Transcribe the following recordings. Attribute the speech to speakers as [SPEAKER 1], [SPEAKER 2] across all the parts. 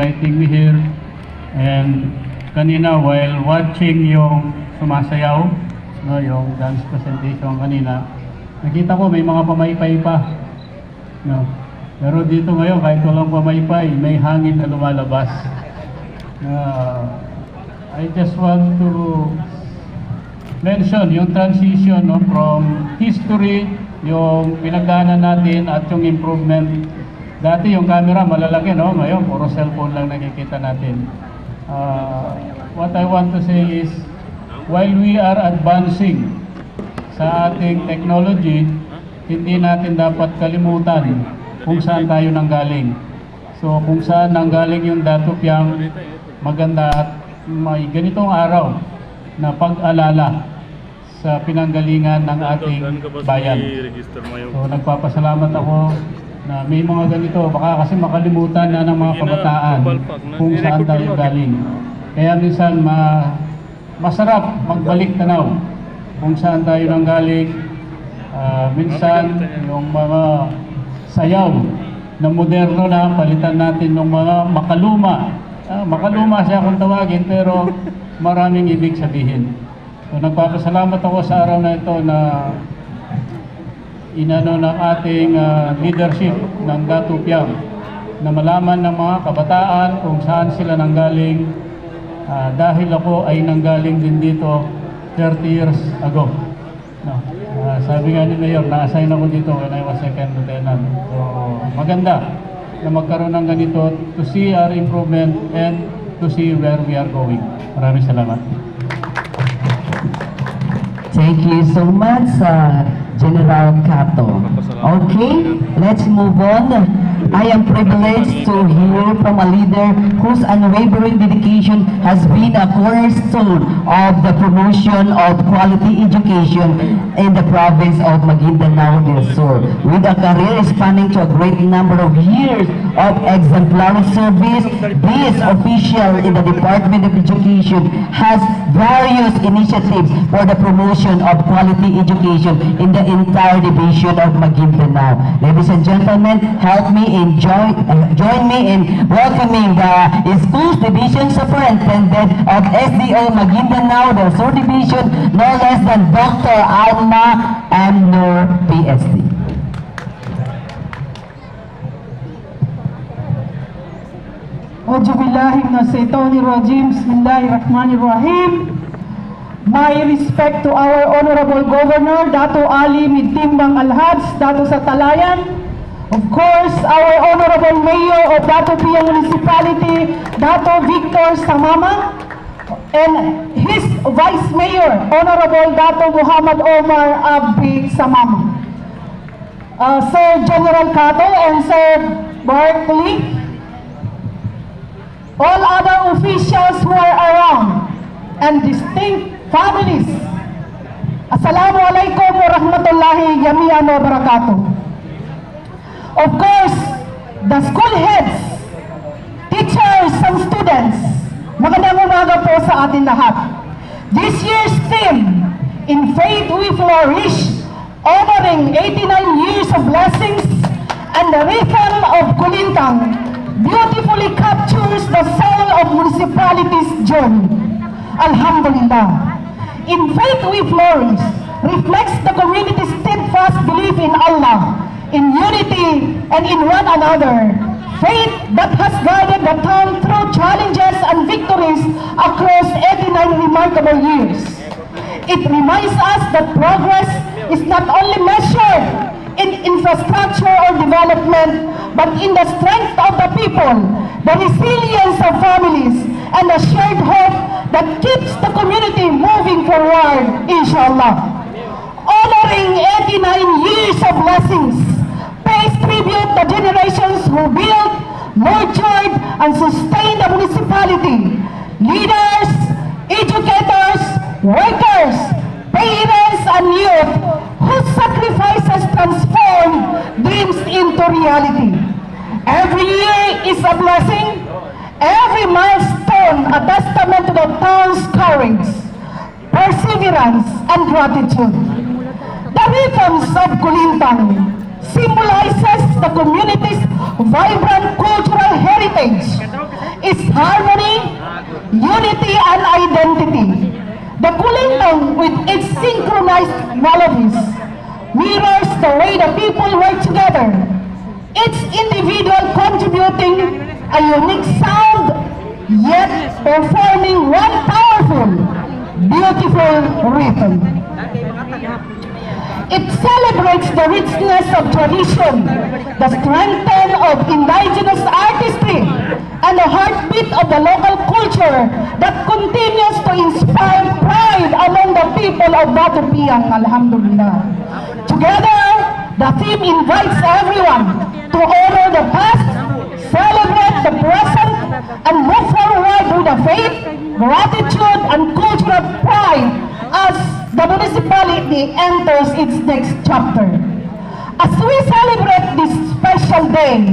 [SPEAKER 1] inviting me here. And kanina while watching yung sumasayaw, no, yung dance presentation kanina, nakita ko may mga pamaypay pa. No. Pero dito ngayon kahit walang pamaypay, may hangin na lumalabas. I just want to mention yung transition, no, from history, yung pinagdaanan natin at yung improvement. Dati yung camera malalaki, no? Ngayon puro cellphone lang nakikita natin. What I want to say is, while we are advancing sa ating technology, hindi natin dapat kalimutan kung saan tayo nanggaling. So kung saan nanggaling yung Datupyang, maganda at may ganitong araw na pag-alala sa pinanggalingan ng ating bayan. So nagpapasalamat ako na may mga ganito, baka kasi makalimutan na ng mga kabataan kung saan tayo galing. Kaya minsan masarap magbalik tanaw kung saan tayo nanggaling. Minsan yung mga sayaw na moderno na palitan natin ng mga makaluma. Makaluma siya kung tawagin, pero maraming ibig sabihin. So nagpapasalamat ako sa araw na ito na inano ng ating leadership ng Datupyang na malaman ng mga kabataan kung saan sila nanggaling, dahil ako ay nanggaling din dito 30 years ago. No. Sabi nga ni Mayor, na-assign ako dito when I was second lieutenant. So maganda na magkaroon ng ganito to see our improvement and to see where we are going. Maraming salamat.
[SPEAKER 2] Thank you so much, General Cato. Okay, let's move on. I am privileged to hear from a leader whose unwavering dedication has been a cornerstone of the promotion of quality education in the province of Maguindanao del Sur. With a career spanning to a great number of years of exemplary service, this official in the Department of Education has various initiatives for the promotion of quality education in the entire division of Maguindanao. Ladies and gentlemen, help me join me in welcoming the Schools Division Superintendent of SDO Maguindanao del Sur Division, no less than Dr. Alma M. Nur, PSD.
[SPEAKER 3] Auzubillahiminasyaitonirrajim. Bismillahirrahmanirrahim. My respect to our Honorable Governor, Dato Ali Midtimbang Alhads, Dato sa Talayan. Of course, our Honorable Mayor of Datupyang Municipality, Dato Victor Samamang, and his Vice Mayor, Honorable Dato Muhammad Omar Abdi Samamang. Sir General Cato and Sir Barkley, all other officials who are around, and distinct families. Assalamualaikum warahmatullahi jami'an wa barakatuh. Of course, the school heads, teachers, and students, magandang umaga po sa atin lahat. This year's theme, In Faith We Flourish, honoring 89 years of blessings and the rhythm of Kulintang, beautifully captures the soul of municipality's journey. Alhamdulillah. In Faith We Flourish reflects the community's steadfast belief in Allah, in unity, and in one another. Faith that has guided the town through challenges and victories across 89 remarkable years. It reminds us that progress is not only measured in infrastructure or development, but in the strength of the people, the resilience of families, and the shared hope that keeps the community moving forward, inshallah. Honoring 89 years of blessings pays tribute the generations who built, nurtured, and sustained the municipality. Leaders, educators, workers, parents, and youth whose sacrifices transform dreams into reality. Every year is a blessing, every milestone a testament to the town's courage, perseverance, and gratitude. The rhythms of Kulintang symbolizes the community's vibrant cultural heritage. The kulintang, with its synchronized melodies, mirrors the way the people work together, each individual contributing a unique sound, yet performing one powerful, beautiful rhythm. It celebrates the richness of tradition, the strength of indigenous artistry, and the heartbeat of the local culture that continues to inspire pride among the people of Batupiang. Alhamdulillah. Together, the theme invites everyone to honor the past, celebrate the present, and move forward with the faith, gratitude, and cultural pride as the municipality enters its next chapter. As we celebrate this special day,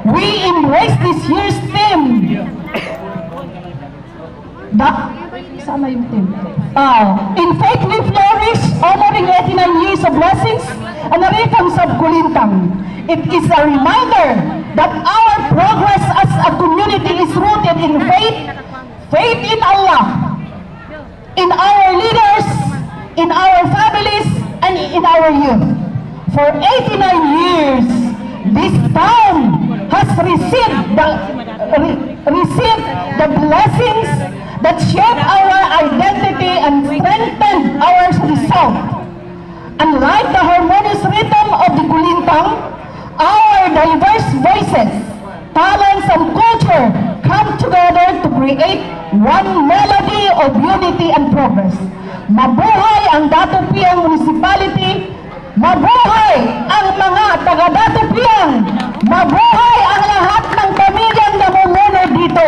[SPEAKER 3] we embrace this year's theme. Sana yung theme? In faith we flourish, honoring 89 years of blessings and the rhythms of Kulintang. It is a reminder that our progress as a community is rooted in faith in Allah, in our leaders, in our families, and in our youth. For 89 years, this town has received the blessings that shape our identity and strengthen our resolve. Unlike the harmonious rhythm of the Kulintang, our diverse voices, talents, and culture come together to create one melody of unity and progress. Mabuhay ang Datupiang Municipality! Mabuhay ang mga taga-Datupiang! Mabuhay ang lahat ng pamilyang namumuno dito!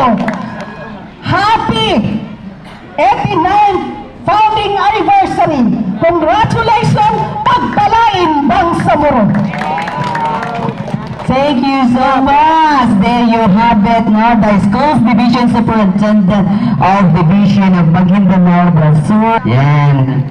[SPEAKER 3] Happy 89th founding anniversary! Congratulations! Pagpalain Bangsamoro!
[SPEAKER 2] Thank you so much. There you have it, no? The Schools Division Superintendent of Division of Maguindanao del Sur. Yan.